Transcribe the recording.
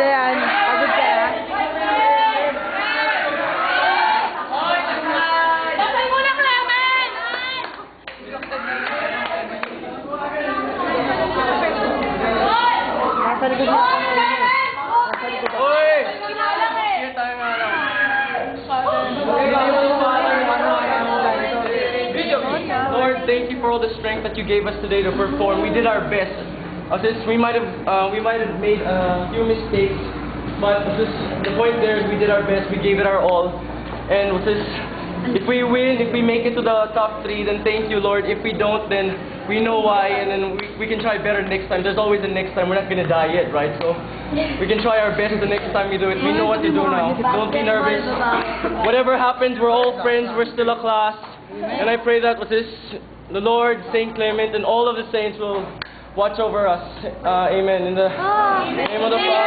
yan. Pagod ka na. Patay mo na, Clement! Nasa likod na. Nasa likod na. Uy! Kinalang eh. Sige tayo nga lang. Lord, thank you for all the strength that you gave us today to perform. We did our best. Since we might have made a few mistakes, but the point there is we did our best. We gave it our all. And if we win, if we make it to the top 3, then thank you, Lord. If we don't, then we know why, and then we can try better next time. There's always a next time. We're not gonna die yet, right? So we can try our best the next time we do it. We know what to do now. Don't be nervous. Whatever happens, we're all friends. We're still a class. And I pray that the Lord, Saint Clement, and all of the saints will watch over us. Amen. In the name of the Father.